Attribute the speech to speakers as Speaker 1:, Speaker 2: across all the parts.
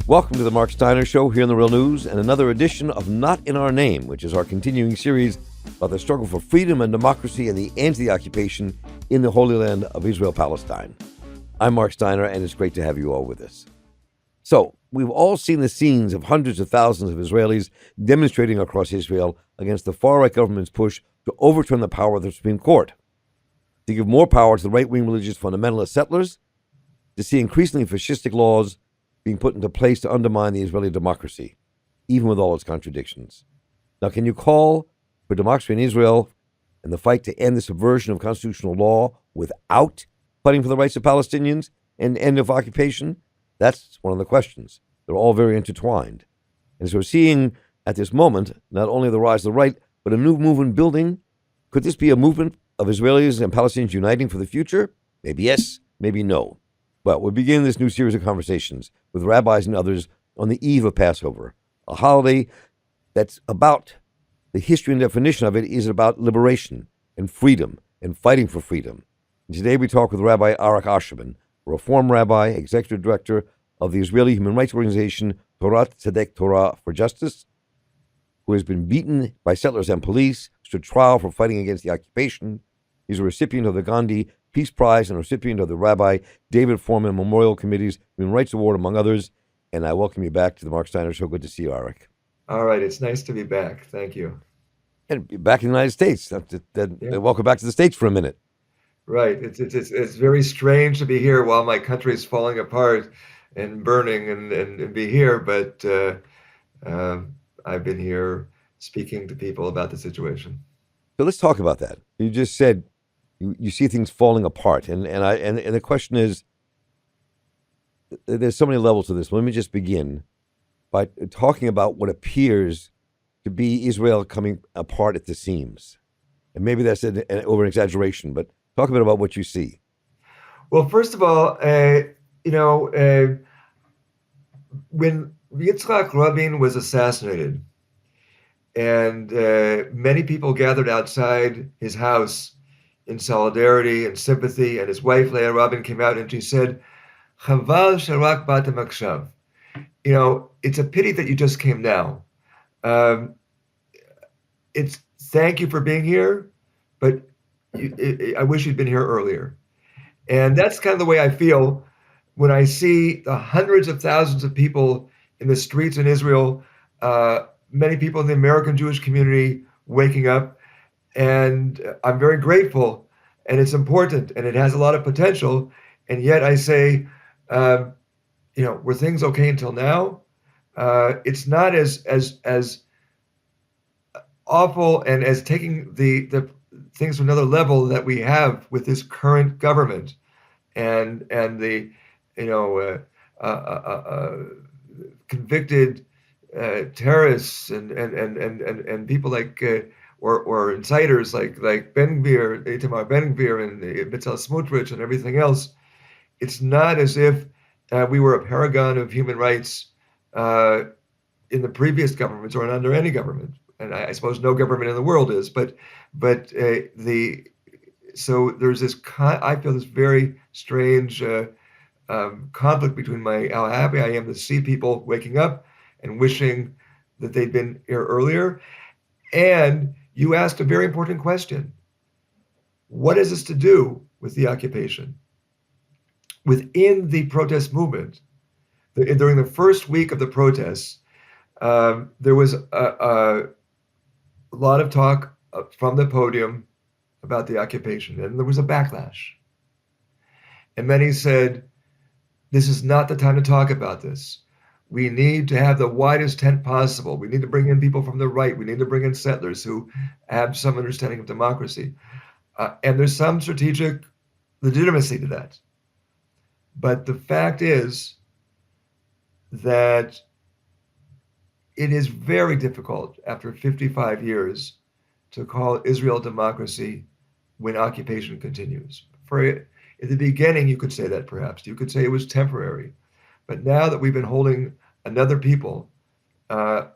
Speaker 1: Welcome to the Marc Steiner Show here in the Real News and another edition of Not in Our Name, which is our continuing series about the struggle for freedom and democracy and the end to the occupation in the Holy Land of Israel, Palestine. I'm Marc Steiner, and it's great to have you all with us. So, we've all seen the scenes of hundreds of thousands of Israelis demonstrating across Israel against the far-right government's push to overturn the power of the Supreme Court, to give more power to the right-wing religious fundamentalist settlers, to see increasingly fascistic laws being put into place to undermine the Israeli democracy, even with all its contradictions. Now, can you call for democracy in Israel and the fight to end the subversion of constitutional law without fighting for the rights of Palestinians and end of occupation? That's one of the questions. They're all very intertwined. And so we're seeing at this moment not only the rise of the right, but a new movement building. Could this be a movement of Israelis and Palestinians uniting for the future? Maybe yes, maybe no. Well, we're beginning this new series of conversations with rabbis and others on the eve of Passover, a holiday that's about the history and definition of it is about liberation and freedom and fighting for freedom. And today we talk with Rabbi Arik Ascherman, a Reform rabbi, executive director of the Israeli human rights organization Torat Tzedek-Torah of Justice, who has been beaten by settlers and police, stood trial for fighting against the occupation. He's a recipient of the Gandhi Peace Prize and a recipient of the Rabbi David Forman Memorial Committee's Human Rights Award, among others. And I welcome you back to the Marc Steiner Show. Good to see you, Arik.
Speaker 2: All right. It's nice to be back. Thank you.
Speaker 1: And back in the United States. Welcome back to the States for a minute.
Speaker 2: Right. It's very strange to be here while my country is falling apart and burning and be here. But I've been here speaking to people about the situation.
Speaker 1: So let's talk about that. You just said you see things falling apart, and the question is, there's so many levels to this. Let me just begin by talking about what appears to be Israel coming apart at the seams, and maybe that's over an exaggeration, but talk a bit about what you see.
Speaker 2: Well, first of all, when Yitzhak Rabin was assassinated, and many people gathered outside his house in solidarity and sympathy, and his wife, Leah Rabin, came out and she said, Chaval sharak batem akshav. It's a pity that you just came now. It's thank you for being here, but I wish you'd been here earlier. And that's kind of the way I feel when I see the hundreds of thousands of people in the streets in Israel, many people in the American Jewish community waking up. And I'm very grateful, and it's important, and it has a lot of potential. And yet I say, were things okay until now? It's not as awful and as taking the things to another level that we have with this current government and the convicted terrorists and people like. Or inciters like Ben-Gvir, Itamar Ben-Gvir, and Bezalel Smotrich, and everything else. It's not as if we were a paragon of human rights in the previous governments or under any government, and I suppose no government in the world is. So there's this. I feel this very strange conflict between how happy I am to see people waking up and wishing that they'd been here earlier, and you asked a very important question. What is this to do with the occupation? Within the protest movement, during the first week of the protests, there was a lot of talk from the podium about the occupation, and there was a backlash. And many said, this is not the time to talk about this. We need to have the widest tent possible. We need to bring in people from the right. We need to bring in settlers who have some understanding of democracy. And there's some strategic legitimacy to that. But the fact is that it is very difficult after 55 years to call Israel democracy when occupation continues. At the beginning, you could say that perhaps. You could say it was temporary. But now that we've been holding another people, an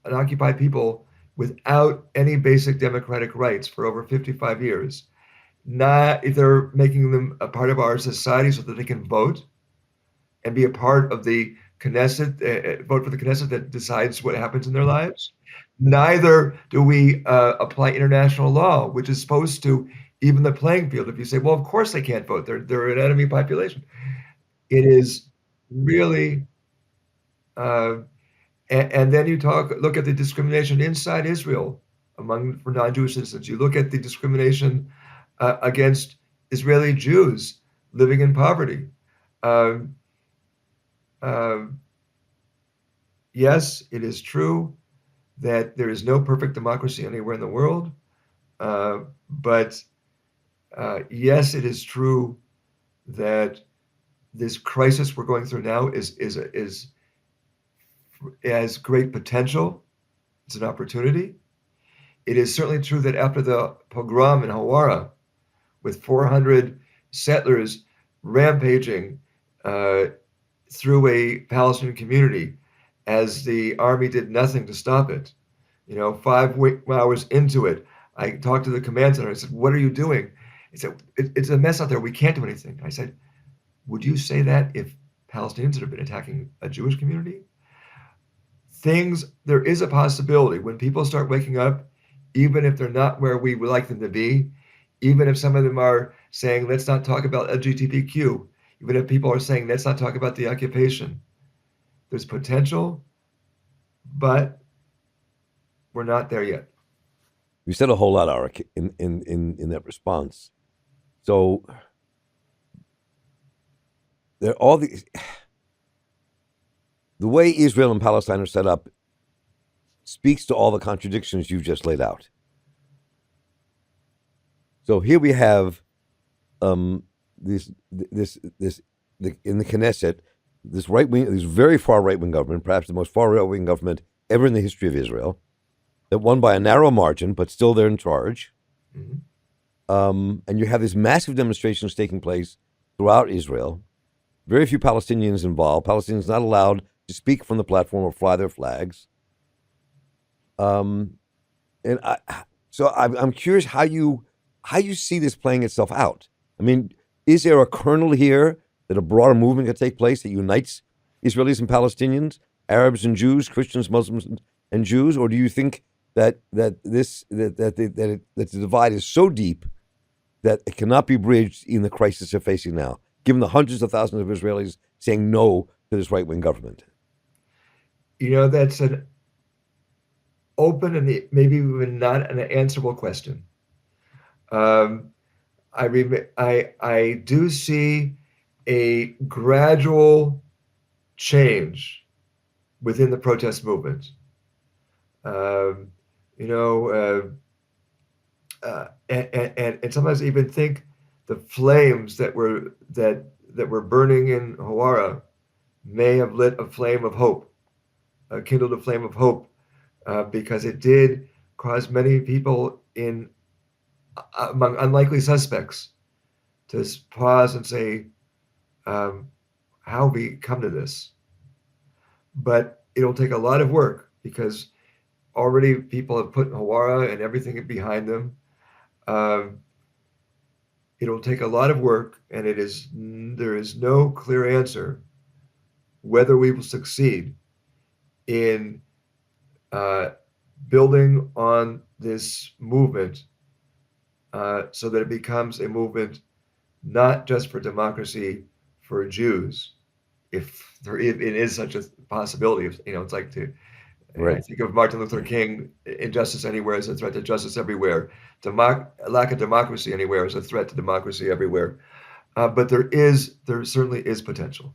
Speaker 2: occupied people, without any basic democratic rights for over 55 years, not if they're making them a part of our society so that they can vote and be a part of the Knesset, vote for the Knesset that decides what happens in their lives. Neither do we apply international law, which is supposed to even the playing field. If you say, well, of course they can't vote, they're an enemy population. It is really, and then you look at the discrimination inside Israel for non-Jewish citizens. You look at the discrimination against Israeli Jews living in poverty. Yes, it is true that there is no perfect democracy anywhere in the world, but yes, it is true that this crisis we're going through now has great potential. It's an opportunity. It is certainly true that after the pogrom in Hawara, with 400 settlers rampaging through a Palestinian community, as the army did nothing to stop it. 5 hours into it, I talked to the command center. I said, "What are you doing?" He said, "It's a mess out there. We can't do anything." I said, "Would you say that if Palestinians had been attacking a Jewish community?" There is a possibility when people start waking up, even if they're not where we would like them to be, even if some of them are saying, let's not talk about LGBTQ, even if people are saying, let's not talk about the occupation, there's potential, but we're not there yet.
Speaker 1: You said a whole lot, Arik, in that response. So there are all these. The way Israel and Palestine are set up speaks to all the contradictions you've just laid out. So here we have in the Knesset, this very far right-wing government, perhaps the most far right-wing government ever in the history of Israel, that won by a narrow margin, but still they're in charge. Mm-hmm. And you have these massive demonstrations taking place throughout Israel. Very few Palestinians involved. Palestinians not allowed to speak from the platform or fly their flags. I'm curious how you see this playing itself out. I mean, is there a kernel here that a broader movement can take place that unites Israelis and Palestinians, Arabs and Jews, Christians, Muslims and Jews, or do you think that the divide is so deep that it cannot be bridged in the crisis they're facing now, given the hundreds of thousands of Israelis saying no to this right-wing government?
Speaker 2: That's an open and maybe even not an answerable question. I do see a gradual change within the protest movement. And sometimes I even think the flames that were burning in Hawara may have lit a flame of hope, kindled a flame of hope, because it did cause many people among unlikely suspects to pause and say, how we come to this. But it'll take a lot of work because already people have put Hawara and everything behind them. It'll take a lot of work, and there is no clear answer whether we will succeed in building on this movement so that it becomes a movement not just for democracy for Jews, if it is such a possibility. It's like I think of Martin Luther King, injustice anywhere is a threat to justice everywhere. Lack of democracy anywhere is a threat to democracy everywhere. But there certainly is potential.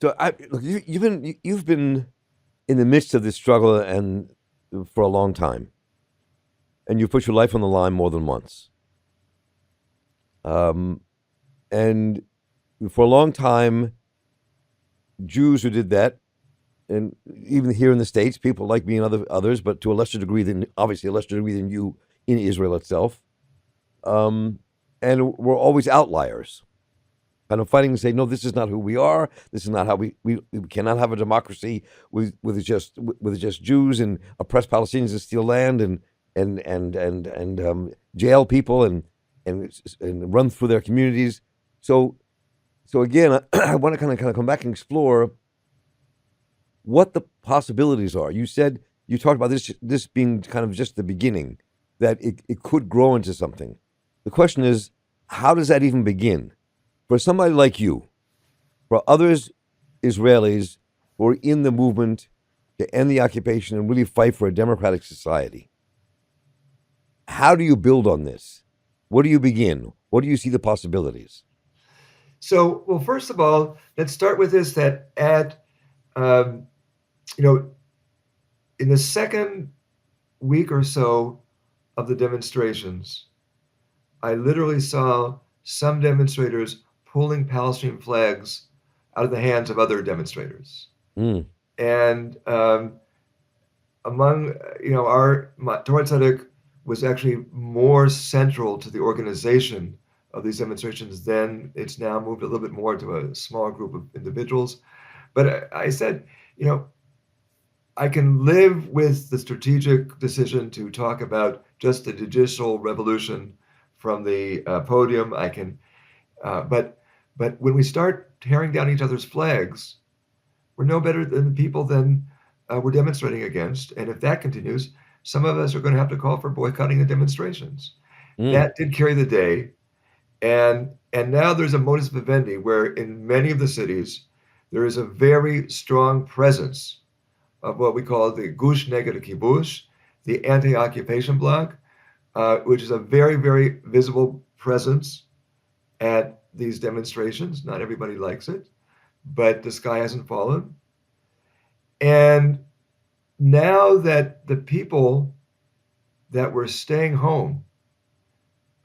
Speaker 1: So you've been in the midst of this struggle and for a long time, and you've put your life on the line more than once. And for a long time, Jews who did that, and even here in the States, people like me and others, but to a lesser degree than you in Israel itself, and we're always outliers, kind of fighting to say, no, this is not who we are. This is not how we cannot have a democracy with just Jews and oppress Palestinians and steal land and jail people and run through their communities. So So again, I want to kind of come back and explore what the possibilities are. You talked about this being kind of just the beginning, that it could grow into something. The question is, how does that even begin? For somebody like you, for others Israelis who are in the movement to end the occupation and really fight for a democratic society, how do you build on this? Where do you begin? What do you see the possibilities?
Speaker 2: So, well, first of all, let's start with this, that um, you know, in the second week or so of the demonstrations, I literally saw some demonstrators pulling Palestinian flags out of the hands of other demonstrators.
Speaker 1: Mm.
Speaker 2: And among, Torat Tzedek was actually more central to the organization of these demonstrations. Then it's now moved a little bit more to a smaller group of individuals. But I said, I can live with the strategic decision to talk about just the judicial revolution from the podium. I can, but when we start tearing down each other's flags, we're no better than the people than we're demonstrating against. And if that continues, some of us are going to have to call for boycotting the demonstrations.
Speaker 1: Mm.
Speaker 2: That did carry the day. And now there's a modus vivendi where in many of the cities, there is a very strong presence of what we call the Gush Neged Kibush, the anti-occupation bloc, which is a very, very visible presence at these demonstrations. Not everybody likes it, but the sky hasn't fallen. And now that the people that were staying home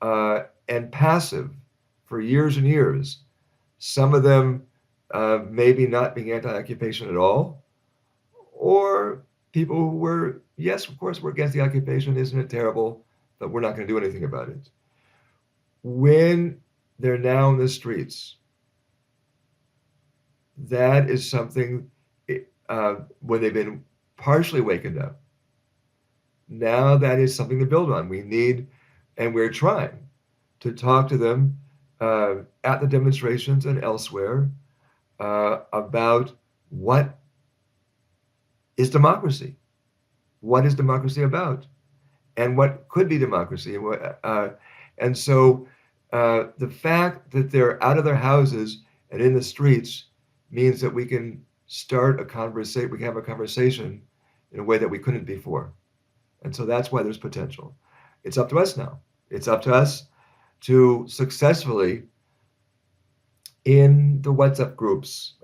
Speaker 2: and passive for years and years, some of them maybe not being anti-occupation at all, or people who were, yes, of course, we're against the occupation, isn't it terrible, but we're not going to do anything about it. When they're now in the streets, that is something, when they've been partially wakened up, now that is something to build on. We need, and we're trying to talk to them at the demonstrations and elsewhere about what is democracy? What is democracy about? And what could be democracy? And so the fact that they're out of their houses and in the streets means that we can start a conversation, we can have a conversation in a way that we couldn't before. And so that's why there's potential. It's up to us now. It's up to us to successfully, in the WhatsApp groups,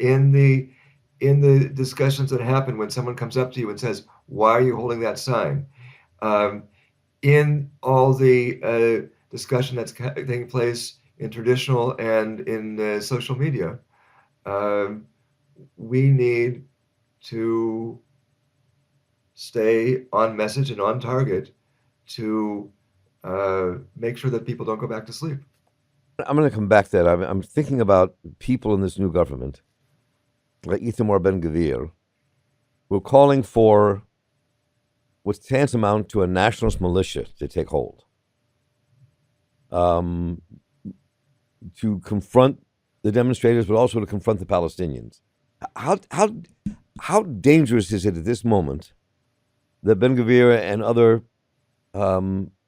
Speaker 2: in the discussions that happen when someone comes up to you and says, "Why are you holding that sign?" In all the discussion that's taking place in traditional and in social media, we need to stay on message and on target to make sure that people don't go back to sleep.
Speaker 1: I'm going to come back to that. I'm thinking about people in this new government, like Itamar Ben-Gvir, who are calling for what's tantamount to a nationalist militia to take hold, to confront the demonstrators, but also to confront the Palestinians. How dangerous is it at this moment that Ben-Gvir and other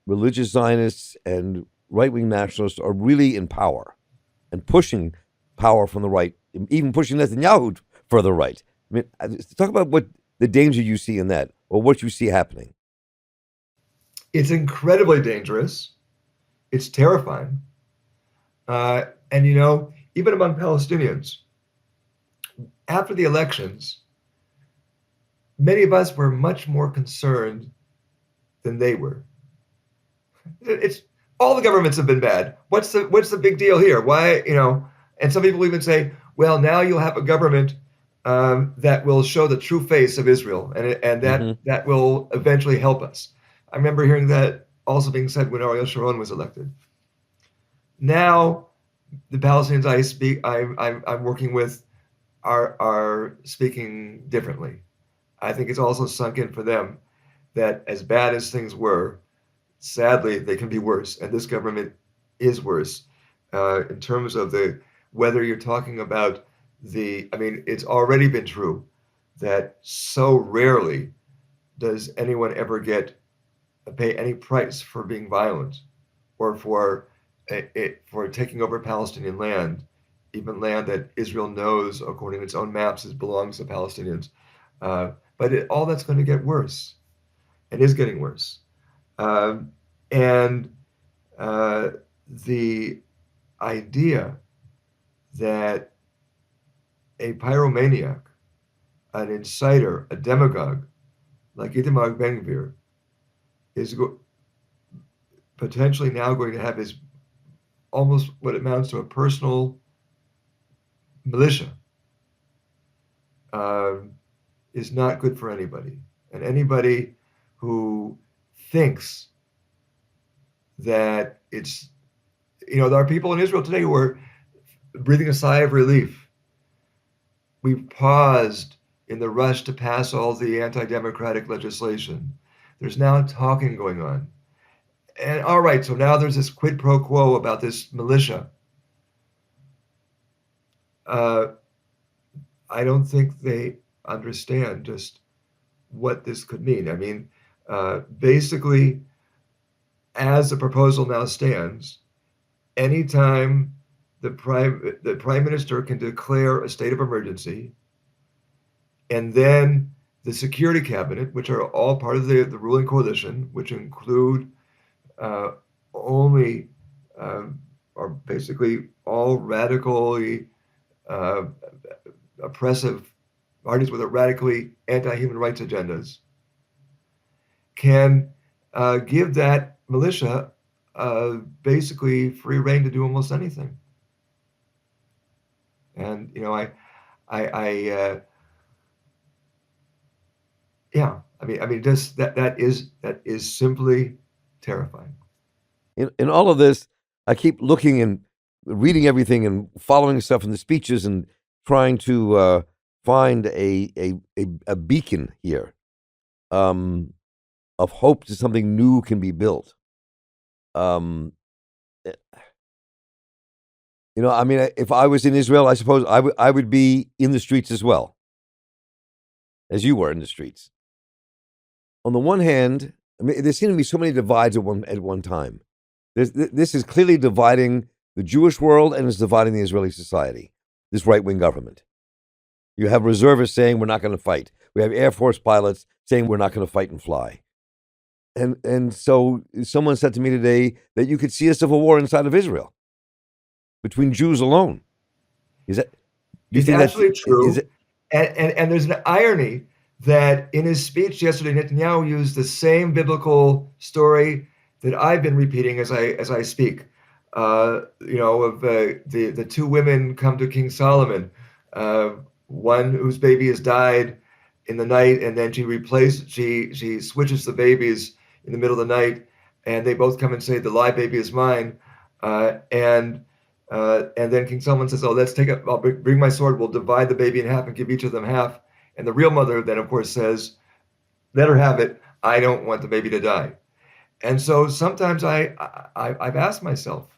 Speaker 1: religious Zionists and right-wing nationalists are really in power and pushing power from the right, even pushing Netanyahu further right? I mean, talk about what the danger you see in that, or what you see happening.
Speaker 2: It's incredibly dangerous. It's terrifying. And, even among Palestinians, after the elections, many of us were much more concerned than they were. It's all the governments have been bad. What's the big deal here? Why, and some people even say, well, now you'll have a government that will show the true face of Israel, and that will eventually help us. I remember hearing that also being said when Ariel Sharon was elected. Now, the Palestinians I'm working with are speaking differently. I think it's also sunk in for them that as bad as things were, sadly, they can be worse, and this government is worse in terms of the whether you're talking about it's already been true that so rarely does anyone ever pay any price for being violent or for taking over Palestinian land, even land that Israel knows, according to its own maps, belongs to Palestinians. But all that's going to get worse, and is getting worse. And the idea that a pyromaniac, an inciter, a demagogue like Itamar Ben-Gvir is potentially now going to have his almost what amounts to a personal militia is not good for anybody. And anybody who thinks that there are people in Israel today who are breathing a sigh of relief. We've paused in the rush to pass all the anti-democratic legislation. There's now talking going on. And all right, so now there's this quid pro quo about this militia. I don't think they understand just what this could mean. I mean, basically, as the proposal now stands, anytime the prime minister can declare a state of emergency, and then the security cabinet, which are all part of the ruling coalition, which include only are basically all radically oppressive parties with a radically anti-human rights agendas, can give that militia basically free rein to do almost anything. And just that is simply terrifying.
Speaker 1: In all of this, I keep looking and reading everything and following stuff in the speeches and trying to find a beacon here of hope that something new can be built. If I was in Israel, I suppose I would be in the streets as well, as you were in the streets. On the one hand, there seem to be so many divides at one time. This is clearly dividing the Jewish world and is dividing the Israeli society, this right-wing government. You have reservists saying we're not going to fight. We have Air Force pilots saying we're not going to fight and fly. And so someone said to me today that you could see a civil war inside of Israel between Jews alone. Is that?
Speaker 2: It's absolutely true. And there's an irony that in his speech yesterday, Netanyahu used the same biblical story that I've been repeating as I speak. Of the two women come to King Solomon, one whose baby has died in the night, and then she switches the babies in the middle of the night, and they both come and say the live baby is mine, and then King Solomon says, "Oh, I'll bring my sword. We'll divide the baby in half and give each of them half." And the real mother then, of course, says, "Let her have it. I don't want the baby to die." And so sometimes I've asked myself,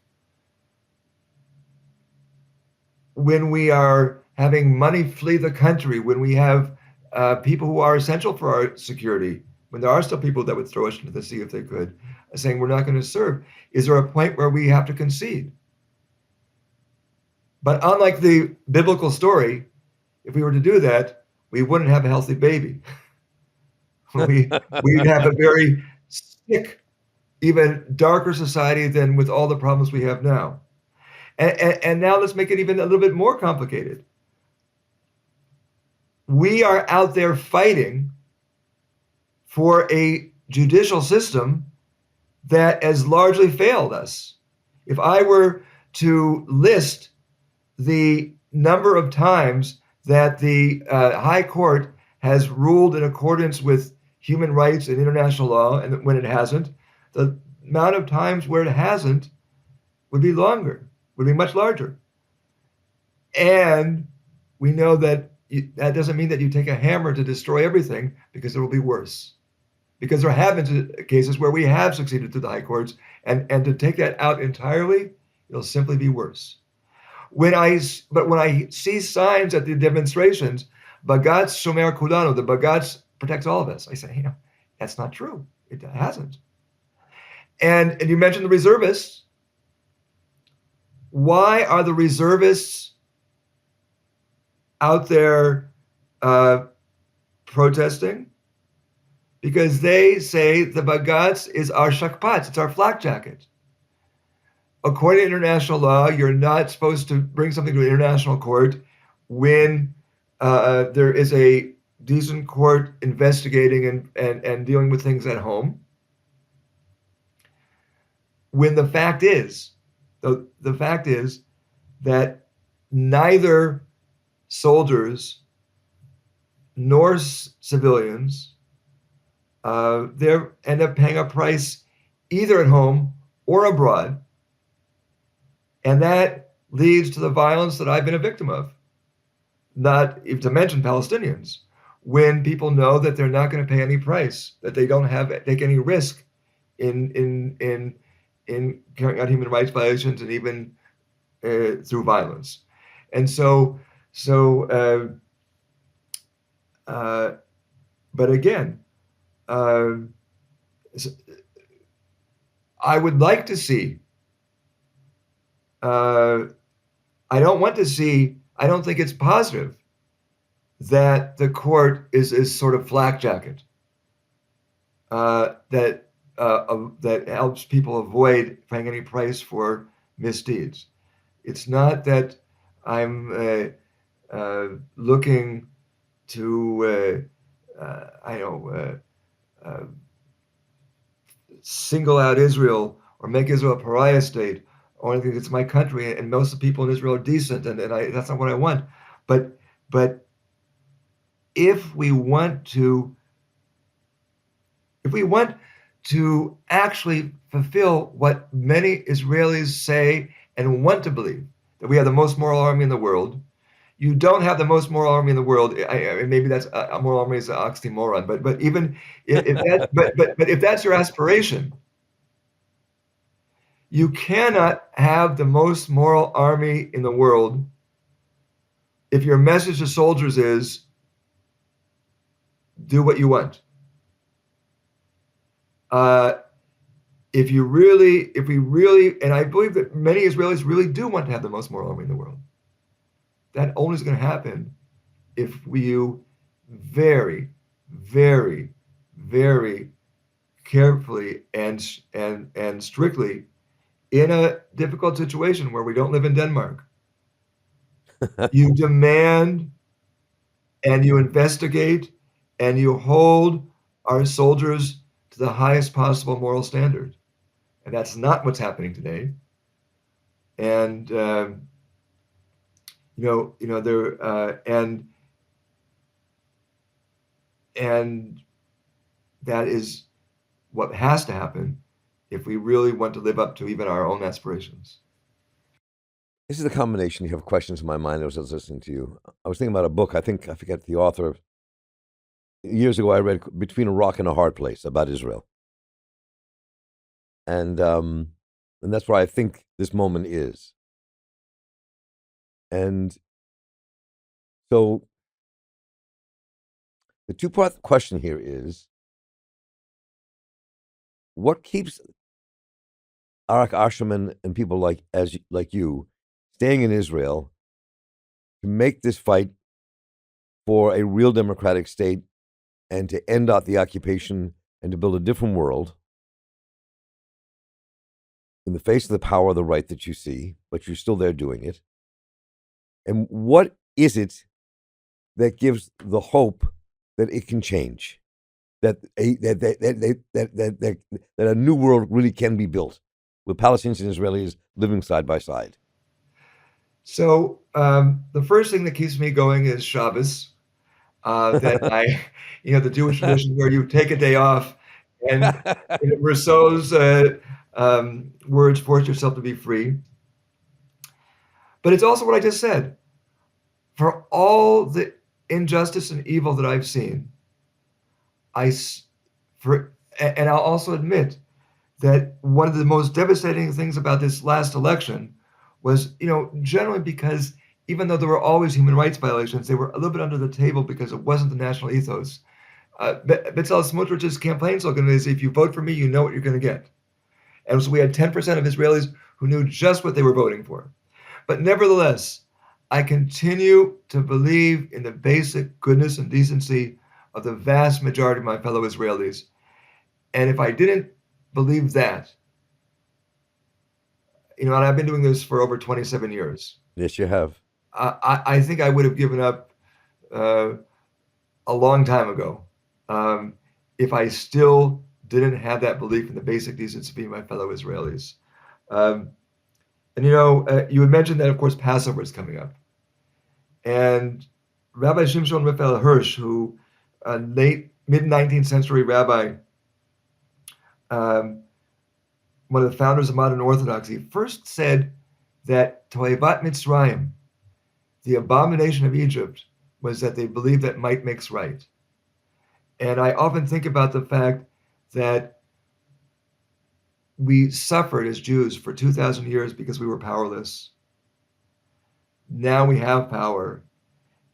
Speaker 2: when we are having money flee the country, when we have people who are essential for our security, when there are still people that would throw us into the sea if they could, saying we're not going to serve, is there a point where we have to concede? But unlike the biblical story, if we were to do that, we wouldn't have a healthy baby. We'd have a very sick, even darker society than with all the problems we have now. And now let's make it even a little bit more complicated. We are out there fighting for a judicial system that has largely failed us. If I were to list the number of times that the High Court has ruled in accordance with human rights and international law, and when it hasn't, the amount of times where it hasn't would be longer, would be much larger. And we know that that doesn't mean that you take a hammer to destroy everything, because it will be worse. Because there have been cases where we have succeeded through the high courts, and to take that out entirely, it'll simply be worse. When I see signs at the demonstrations, Bagatz Shomer Kulanu, the Bagatz protects all of us, I say, that's not true. It hasn't. And you mentioned the reservists. Why are the reservists out there protesting? Because they say the Bagatz is our shakpatz, it's our flak jacket. According to international law, you're not supposed to bring something to an international court when there is a decent court investigating and dealing with things at home. When the fact is that neither soldiers nor civilians they end up paying a price either at home or abroad. And that leads to the violence that I've been a victim of. Not even to mention Palestinians, when people know that they're not going to pay any price, that they don't take any risk in carrying out human rights violations and even through violence. And but again, I would like to see. I don't think it's positive that the court is sort of flak jacket that helps people avoid paying any price for misdeeds. It's not that I'm looking to single out Israel or make Israel a pariah state. Or anything. It's my country, and most of the people in Israel are decent, and that's not what I want. But if we want to actually fulfill what many Israelis say and want to believe, that we have the most moral army in the world, you don't have the most moral army in the world. Maybe that's a moral army is an oxymoron, but even if that's your aspiration. You cannot have the most moral army in the world if your message to soldiers is do what you want. If we really, and I believe that many Israelis really do want to have the most moral army in the world, that only is going to happen if you very, very, very carefully and strictly, in a difficult situation where we don't live in Denmark, you demand and you investigate and you hold our soldiers to the highest possible moral standard. And that's not what's happening today. And, and that is what has to happen if we really want to live up to even our own aspirations.
Speaker 1: This is a combination. You have questions in my mind as I was listening to you. I was thinking about a book. I forget the author. Years ago, I read Between a Rock and a Hard Place about Israel. And that's where I think this moment is. And so the two-part question here is, what keeps Arik Ascherman and people like you staying in Israel to make this fight for a real democratic state and to end out the occupation and to build a different world in the face of the power of the right that you see, but you're still there doing it? And what is it that gives the hope that it can change, that a new world really can be built with Palestinians and Israelis living side by side?
Speaker 2: So the first thing that keeps me going is Shabbos. That the Jewish tradition where you take a day off, and Rousseau's words, force yourself to be free. But it's also what I just said. For all the injustice and evil that I've seen, and I'll also admit that one of the most devastating things about this last election was, generally because even though there were always human rights violations, they were a little bit under the table because it wasn't the national ethos. Bezalel Smotrich's campaign slogan is, if you vote for me, you know what you're going to get. And so we had 10% of Israelis who knew just what they were voting for. But nevertheless, I continue to believe in the basic goodness and decency of the vast majority of my fellow Israelis. And if I didn't believe that, and I've been doing this for over 27 years.
Speaker 1: Yes, you have.
Speaker 2: I think I would have given up a long time ago if I still didn't have that belief in the basic decency of my fellow Israelis. You had mentioned that, of course, Passover is coming up. And Rabbi Shimshon Raphael Hirsch, who late mid-19th century rabbi, one of the founders of modern Orthodoxy, first said that Toevat Mitzrayim, the abomination of Egypt, was that they believed that might makes right. And I often think about the fact that we suffered as Jews for 2,000 years because we were powerless. Now we have power.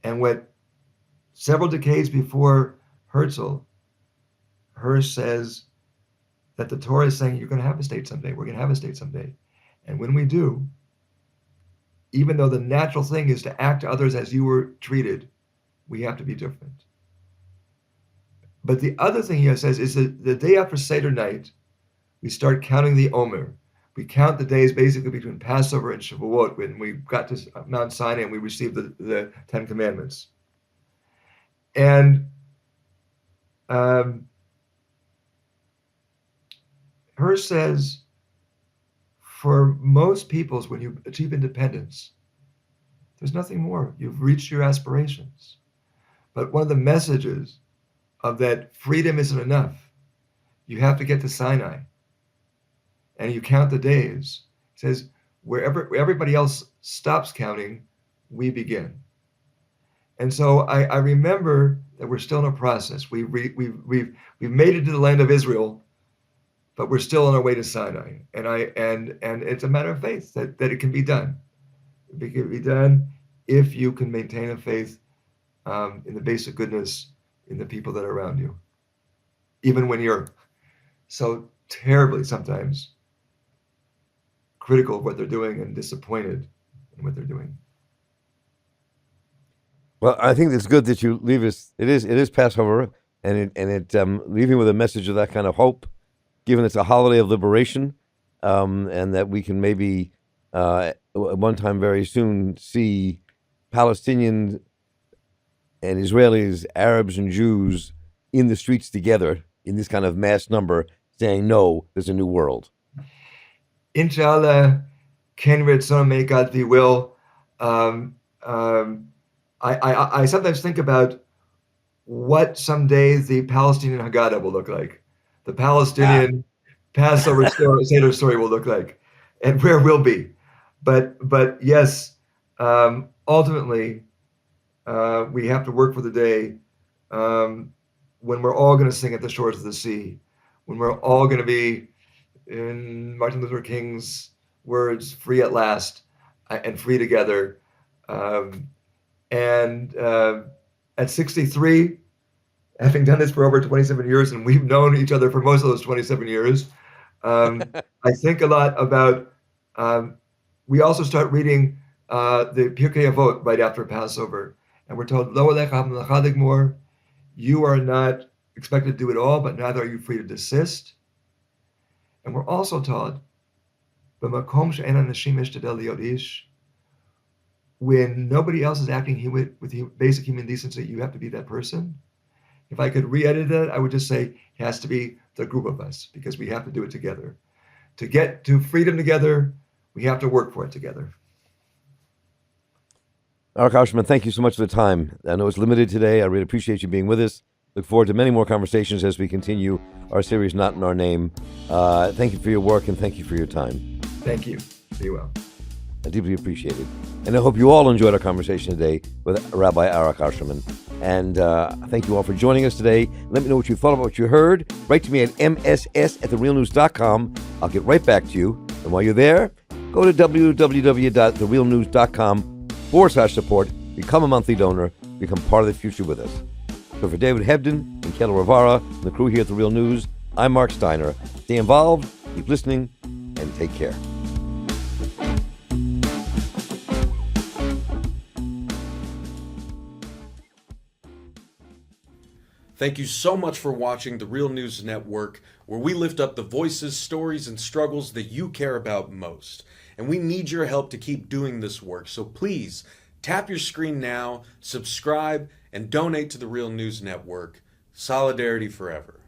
Speaker 2: And what several decades before Herzl, Hirsch says that the Torah is saying, you're going to have a state someday. We're going to have a state someday. And when we do, even though the natural thing is to act to others as you were treated, we have to be different. But the other thing he says is that the day after Seder night, we start counting the Omer. We count the days basically between Passover and Shavuot, when we got to Mount Sinai and we received the Ten Commandments. And Hirsch says, for most peoples, when you achieve independence, there's nothing more. You've reached your aspirations. But one of the messages of that freedom isn't enough. You have to get to Sinai. And you count the days. It says, wherever everybody else stops counting, we begin. And so I remember that we're still in a process. We've made it to the land of Israel, but we're still on our way to Sinai. And it's a matter of faith that it can be done. It can be done if you can maintain a faith in the basic goodness in the people that are around you, even when you're so terribly sometimes critical of what they're doing and disappointed in what they're doing.
Speaker 1: Well, I think it's good that you leave us. It is Passover, and it leaving with a message of that kind of hope, given it's a holiday of liberation, and that we can maybe one time very soon see Palestinians and Israelis, Arabs and Jews in the streets together in this kind of mass number, saying, no, there's a new world.
Speaker 2: Inshallah, Ken Ritzon, may God be will. I sometimes think about what someday the Palestinian Haggadah will look like, the Palestinian Passover Seder story will look like, and where we'll be. But yes, ultimately, we have to work for the day when we're all going to sing at the shores of the sea, when we're all going to be, in Martin Luther King's words, free at last and free together. And at 63, having done this for over 27 years, and we've known each other for most of those 27 years, I think a lot about, we also start reading the Pirkei Avot right after Passover. And we're told, Lo alecha hamelacha ligmor, you are not expected to do it all, but neither are you free to desist. And we're also taught, b'makom she'en hanashim yishtadel liot ish, when nobody else is acting with basic human decency, you have to be that person. If I could re-edit that, I would just say it has to be the group of us, because we have to do it together. To get to freedom together, we have to work for it together.
Speaker 1: Arik Ascherman, thank you so much for the time. I know it's limited today. I really appreciate you being with us. Look forward to many more conversations as we continue our series, Not in Our Name. Thank you for your work, and thank you for your time.
Speaker 2: Thank you. Be well.
Speaker 1: I deeply appreciate it. And I hope you all enjoyed our conversation today with Rabbi Arik Ascherman. And thank you all for joining us today. Let me know what you thought about what you heard. Write to me at mss@therealnews.com. I'll get right back to you. And while you're there, go to www.therealnews.com/support, become a monthly donor, become part of the future with us. So for David Hebden and Kendall Rivara and the crew here at The Real News, I'm Marc Steiner. Stay involved, keep listening, and take care.
Speaker 3: Thank you so much for watching The Real News Network, where we lift up the voices, stories, and struggles that you care about most. And we need your help to keep doing this work. So please, tap your screen now, subscribe, and donate to The Real News Network. Solidarity forever.